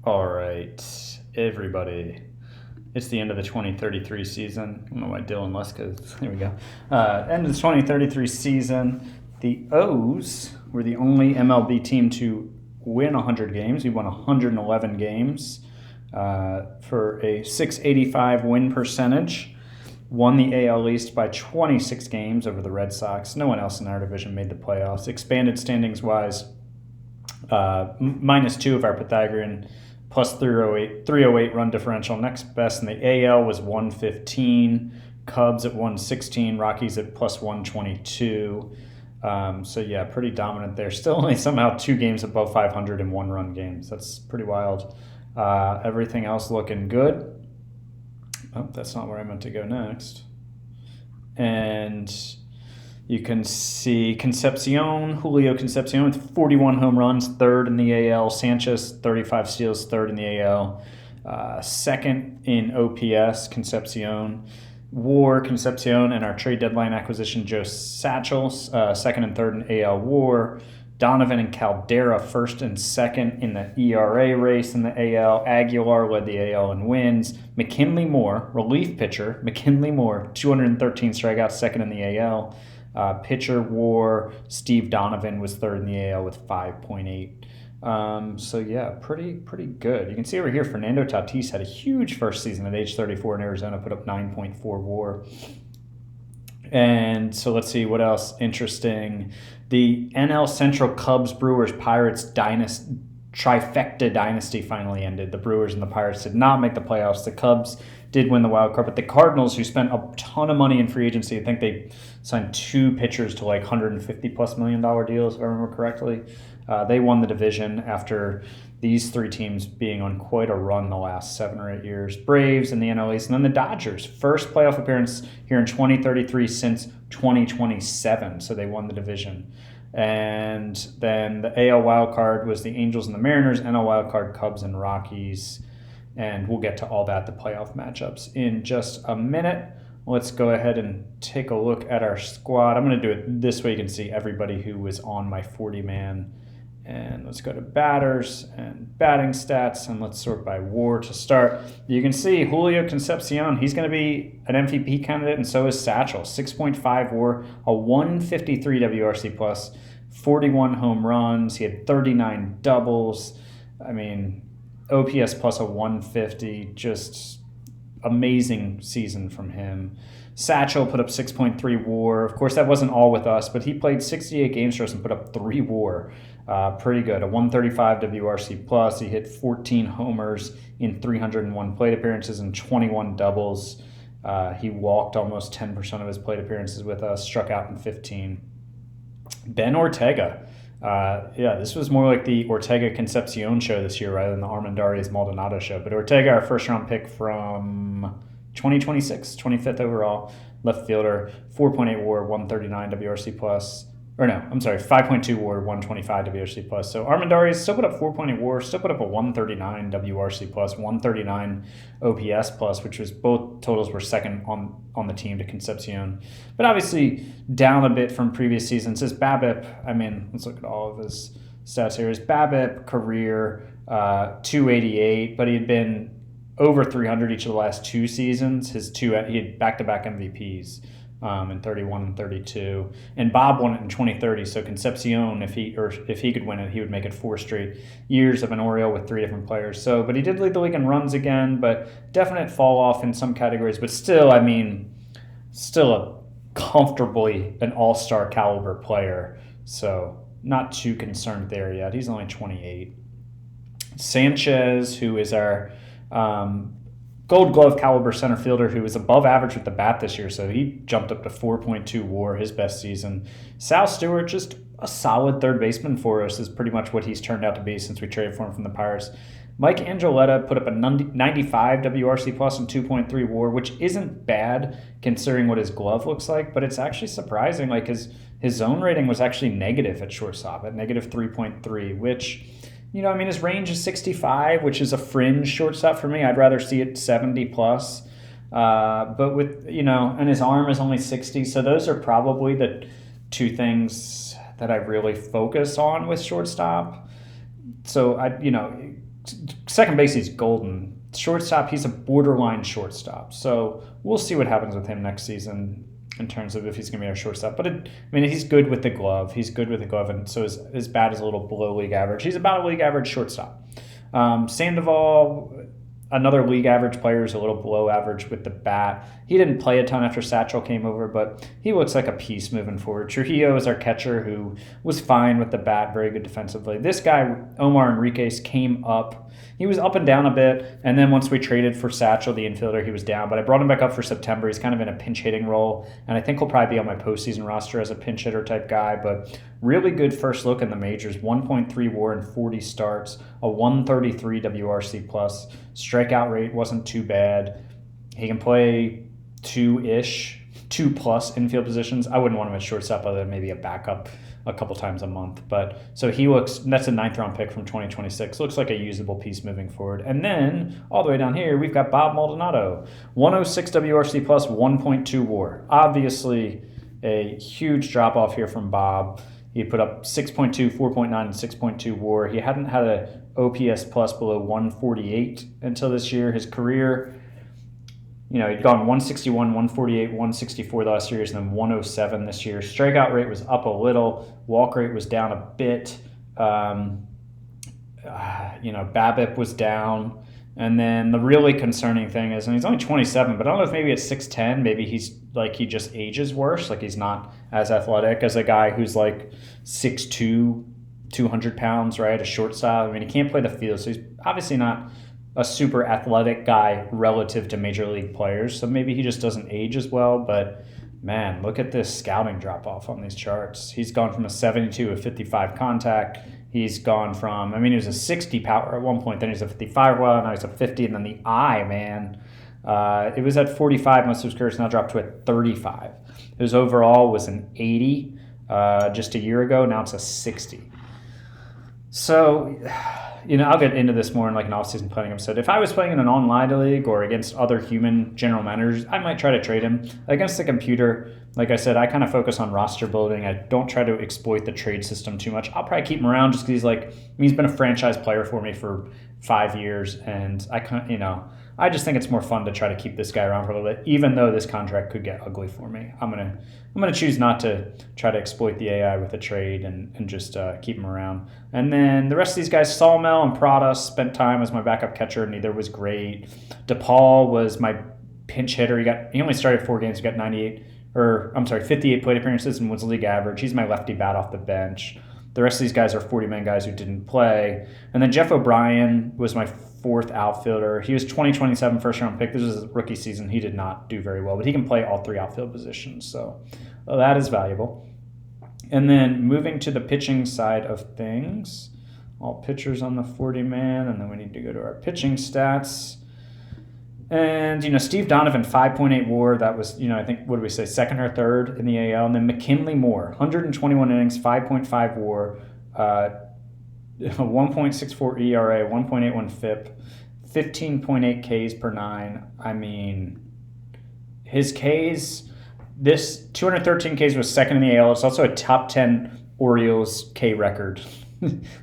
All right, everybody. It's the end of the 2033 season. I don't know why Dylan Leska. There we go. End of the 2033 season. The O's were the only MLB team to win 100 games. We won 111 games for a 685 win percentage. Won the AL East by 26 games over the Red Sox. No one else in our division made the playoffs. Expanded standings-wise, -2 of our Pythagorean, plus 308 run differential. Next best in the AL was 115. Cubs at 116. Rockies at plus 122. So, yeah, pretty dominant there. Still only somehow 2 games above 500 in one-run games. That's pretty wild. Everything else looking good. Oh, that's not where I meant to go next. And you can see Julio Concepcion with 41 home runs, third in the AL. Sanchez, 35 steals, third in the AL. Second in OPS, Concepcion. WAR, Concepcion, and our trade deadline acquisition, Joe Satchel, second and third in AL WAR. Donovan and Caldera first and second in the ERA race in the AL. Aguilar led the AL in wins. McKinley Moore, relief pitcher, 213 strikeouts, second in the AL. Pitcher WAR, Steve Donovan was third in the AL with 5.8. So yeah, pretty good. You can see over here, Fernando Tatis had a huge first season at age 34 in Arizona, put up 9.4 WAR. And so let's see what else interesting. The NL Central Cubs, Brewers, Pirates trifecta dynasty finally ended. The Brewers and the Pirates did not make the playoffs. The Cubs did win the wild card, but the Cardinals, who spent a ton of money in free agency, I think they signed 2 pitchers to like $150+ million deals, if I remember correctly. They won the division after these 3 teams being on quite a run the last 7 or 8 years. Braves in the NL East, and then the Dodgers. First playoff appearance here in 2033 since 2027, so they won the division. And then the AL wildcard was the Angels and the Mariners, NL wildcard Cubs and Rockies. And we'll get to all that, the playoff matchups, in just a minute. Let's go ahead and take a look at our squad. I'm going to do it this way you can see everybody who was on my 40-man. And let's go to batters and batting stats, and let's sort by WAR to start. You can see Julio Concepcion, he's going to be an MVP candidate, and so is Satchel. 6.5 WAR, a 153 WRC plus, 41 home runs. He had 39 doubles. I mean, OPS plus a 150, just amazing season from him. Satchel put up 6.3 WAR. Of course, that wasn't all with us, but he played 68 games for us and put up 3 WAR. Pretty good. A 135 WRC plus. He hit 14 homers in 301 plate appearances and 21 doubles. He walked almost 10% of his plate appearances with us, struck out in 15. Ben Ortega. This was more like the Ortega Concepcion show this year rather than the Armendariz Maldonado show. But Ortega, our first round pick from 2026, 25th overall, left fielder, 4.8 WAR, 139 WRC plus. Or no, I'm sorry, 5.2 WAR, 125 WRC plus. So Armendariz still put up 4.8 WAR, still put up a 139 WRC plus, 139 OPS plus, which was both totals were second on the team to Concepcion. But obviously down a bit from previous seasons. His BABIP, let's look at all of his stats here. His BABIP career, 288, but he had been over 300 each of the last 2 seasons. He had back-to-back MVPs. In 31 and 32, and Bob won it in 2030. So Concepcion, if he could win it, he would make it 4 straight years of an Oriole with 3 different players. So, but he did lead the league in runs again, but definite fall off in some categories. But still, still a comfortably an all-star caliber player. So not too concerned there yet. He's only 28. Sanchez, who is our Gold Glove caliber center fielder who was above average with the bat this year, so he jumped up to 4.2 WAR, his best season. Sal Stewart, just a solid third baseman for us, is pretty much what he's turned out to be since we traded for him from the Pirates. Mike Angeletta put up a 95 WRC plus and 2.3 WAR, which isn't bad considering what his glove looks like, but it's actually surprising. Like his zone rating was actually negative at shortstop, at negative 3.3, which, his range is 65, which is a fringe shortstop for me. I'd rather see it 70 plus. But with, and his arm is only 60. So those are probably the 2 things that I really focus on with shortstop. So Second base, he's golden. Shortstop, he's a borderline shortstop. So we'll see what happens with him next season in terms of if he's going to be our shortstop. But, he's good with the glove. He's good with the glove, and so his bat is a little below league average. He's about a league average shortstop. Sandoval, another league average player, is a little below average with the bat. He didn't play a ton after Satchel came over, but he looks like a piece moving forward. Trujillo is our catcher, who was fine with the bat, very good defensively. This guy, Omar Enriquez, came up. He was up and down a bit, and then once we traded for Satchel, the infielder, he was down. But I brought him back up for September. He's kind of in a pinch hitting role, and I think he'll probably be on my postseason roster as a pinch hitter type guy. But really good first look in the majors, 1.3 WAR in 40 starts, a 133 WRC plus. Strikeout rate wasn't too bad. He can play two-plus infield positions. I wouldn't want him at shortstop other than maybe a backup a couple times a month. But so he looks, that's a 9th round pick from 2026. Looks like a usable piece moving forward. And then all the way down here, we've got Bob Maldonado, 106 WRC plus, 1.2 WAR. Obviously a huge drop off here from Bob. He put up 6.2, 4.9, and 6.2 WAR. He hadn't had a OPS plus below 148 until this year. His career, he'd gone 161, 148, 164 the last 2 years, and then 107 this year. Strikeout rate was up a little. Walk rate was down a bit. BABIP was down. And then the really concerning thing is, and he's only 27, but I don't know if maybe at 6'10", maybe he just ages worse. Like he's not as athletic as a guy who's like 6'2", 200 pounds, right? A shortstop. He can't play the field, so he's obviously not a super athletic guy relative to major league players. So maybe he just doesn't age as well. But man, look at this scouting drop off on these charts. He's gone from a 72 to 55 contact. He's gone from, he was a 60 power at one point, then he was a 55, well, now he's a 50, and then the eye, man. It was at 45 most of his career, it's now dropped to a 35. His overall was an 80 just a year ago, now it's a 60. So, I'll get into this more in like an off-season planning episode. If I was playing in an online league or against other human general managers, I might try to trade him. Against the computer, like I said, I kind of focus on roster building. I don't try to exploit the trade system too much. I'll probably keep him around just because he's been a franchise player for me for 5 years, and I just think it's more fun to try to keep this guy around for a little bit, even though this contract could get ugly for me. I'm gonna choose not to try to exploit the AI with a trade and just keep him around. And then the rest of these guys, Salmel and Prada, spent time as my backup catcher. Neither was great. DePaul was my pinch hitter. He only started 4 games. He got 58 plate appearances and was league average. He's my lefty bat off the bench. The rest of these guys are 40-man guys who didn't play. And then Jeff O'Brien was my 4th outfielder. He was 2027 first-round pick. This was his rookie season. He did not do very well, but he can play all 3 outfield positions. So that is valuable. And then moving to the pitching side of things, all pitchers on the 40-man, and then we need to go to our pitching stats. And, Steve Donovan, 5.8 WAR. That was, I think, what did we say, 2nd or 3rd in the AL. And then McKinley Moore, 121 innings, 5.5 WAR, 1.64 ERA, 1.81 FIP, 15.8 Ks per 9. His Ks, this 213 Ks was 2nd in the AL. It's also a top 10 Orioles K record.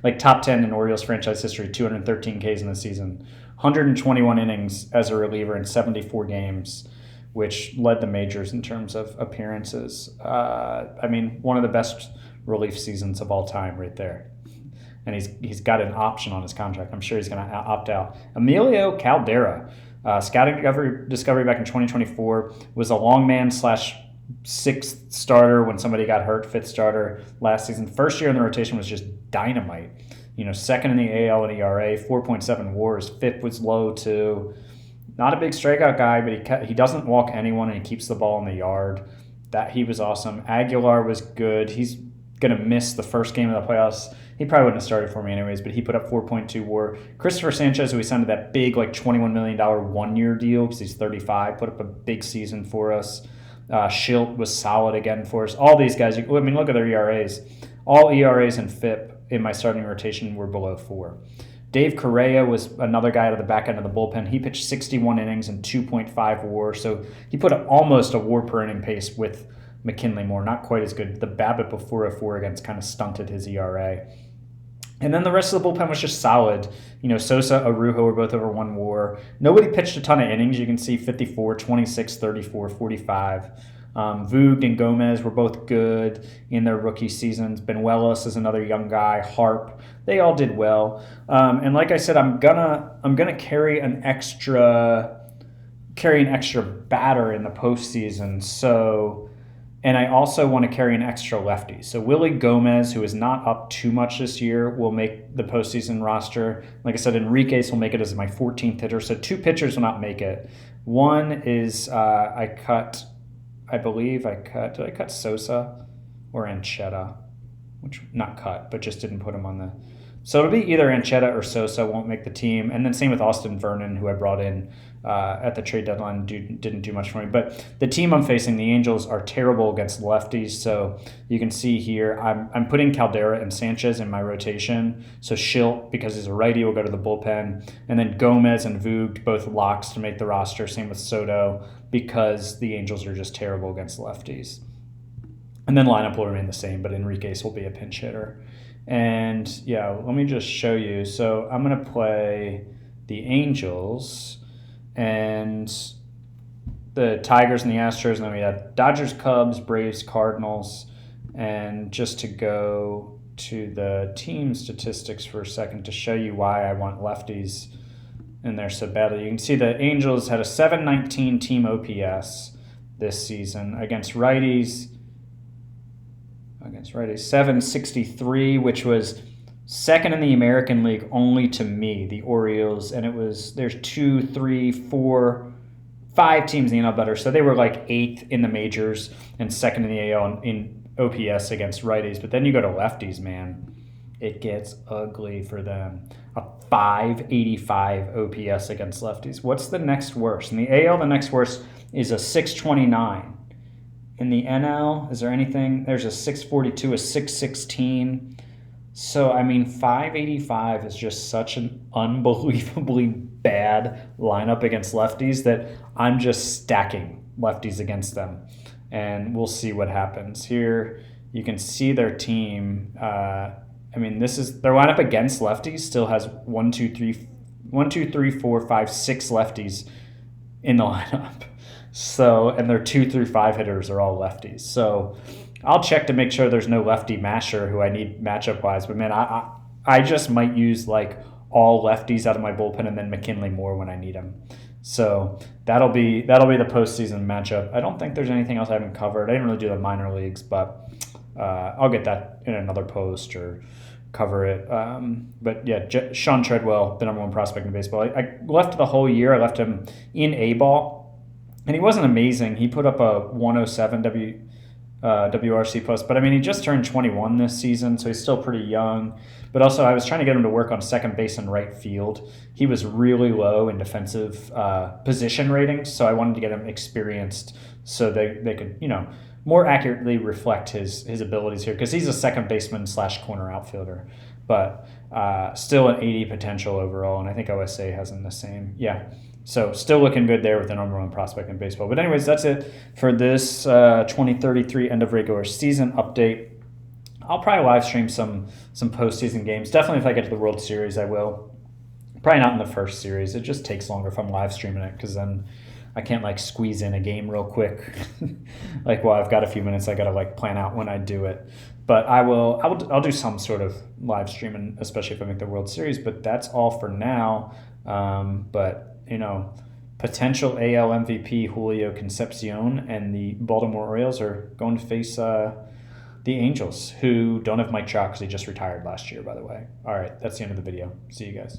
Like top 10 in Orioles franchise history, 213 Ks in the season. 121 innings as a reliever in 74 games, which led the majors in terms of appearances. One of the best relief seasons of all time right there. And he's got an option on his contract. I'm sure he's going to opt out. Emilio Caldera, scouting discovery back in 2024, was a long man / 6th starter when somebody got hurt, 5th starter last season. First year in the rotation was just dynamite. 2nd in the AL in ERA, 4.7 WARs. FIP was low too. Not a big strikeout guy, but he doesn't walk anyone and he keeps the ball in the yard. He was awesome. Aguilar was good. He's going to miss the first game of the playoffs. He probably wouldn't have started for me anyways, but he put up 4.2 WAR. Christopher Sanchez, who we signed to that big $21 million 1-year deal because he's 35, put up a big season for us. Schilt was solid again for us. All these guys, look at their ERAs. All ERAs and FIP in my starting rotation were below 4. Dave Correa was another guy out of the back end of the bullpen. He pitched 61 innings and 2.5 WAR, so he put up almost a WAR per inning pace with McKinley Moore. Not quite as good. The BABIP of 404 against kind of stunted his ERA. And then the rest of the bullpen was just solid. Sosa, Arujo were both over 1 WAR. Nobody pitched a ton of innings. You can see 54, 26, 34, 45. Voogd and Gomez were both good in their rookie seasons. Benuelos is another young guy. Harp, they all did well. And like I said, I'm gonna carry an extra batter in the postseason. So. And I also want to carry an extra lefty. So Willie Gomez, who is not up too much this year, will make the postseason roster. Like I said, Enriquez will make it as my 14th hitter. So 2 pitchers will not make it. One is did I cut Sosa or Anchetta? Not cut, but just didn't put him on the. So it'll be either Anchetta or Sosa won't make the team. And then same with Austin Vernon, who I brought in at the trade deadline, didn't do much for me. But the team I'm facing, the Angels, are terrible against lefties. So you can see here, I'm putting Caldera and Sanchez in my rotation. So Schilt, because he's a righty, will go to the bullpen. And then Gomez and Voogd, both locks to make the roster. Same with Soto, because the Angels are just terrible against lefties. And then lineup will remain the same, but Enriquez will be a pinch hitter. And yeah, let me just show you. So I'm going to play the Angels and the Tigers and the Astros. And then we have Dodgers, Cubs, Braves, Cardinals. And just to go to the team statistics for a second to show you why I want lefties in there so badly. You can see the Angels had a 719 team OPS this season against righties. 763, which was second in the American League only to me, the Orioles, and there's 2, 3, 4, 5 teams in the NL better, so they were like 8th in the majors and second in the AL in OPS against righties. But then you go to lefties, man, it gets ugly for them. A 585 OPS against lefties. What's the next worst? In the AL, the next worst is a 629. In the NL, is there anything? There's a 642, a 616. So, 585 is just such an unbelievably bad lineup against lefties that I'm just stacking lefties against them. And we'll see what happens. Here, you can see their team. This is their lineup against lefties still has 6 lefties in the lineup. So, and their 2 through 5 hitters are all lefties. So I'll check to make sure there's no lefty masher who I need matchup wise. But man, I just might use like all lefties out of my bullpen and then McKinley Moore when I need him. So that'll be the postseason matchup. I don't think there's anything else I haven't covered. I didn't really do the minor leagues, but I'll get that in another post or cover it. But yeah, Sean Treadwell, the number 1 prospect in baseball. I left the whole year. I left him in A-ball. And he wasn't amazing. He put up a 107 WRC plus, but he just turned 21 this season, so he's still pretty young. But also, I was trying to get him to work on second base and right field. He was really low in defensive position ratings, so I wanted to get him experienced so they could, more accurately reflect his abilities here, because he's a second baseman / corner outfielder, but still an 80 potential overall, and I think OSA has him the same. Yeah. So still looking good there with the number 1 prospect in baseball. But anyways, that's it for this 2033 end of regular season update. I'll probably live stream some postseason games. Definitely if I get to the World Series, I will. Probably not in the first series. It just takes longer if I'm live streaming it, because then I can't squeeze in a game real quick. While I've got a few minutes, I got to plan out when I do it. But I'll do some sort of live streaming, especially if I make the World Series. But that's all for now. Potential AL MVP Julio Concepcion and the Baltimore Orioles are going to face the Angels, who don't have Mike Trout because he just retired last year, by the way. All right, that's the end of the video. See you guys.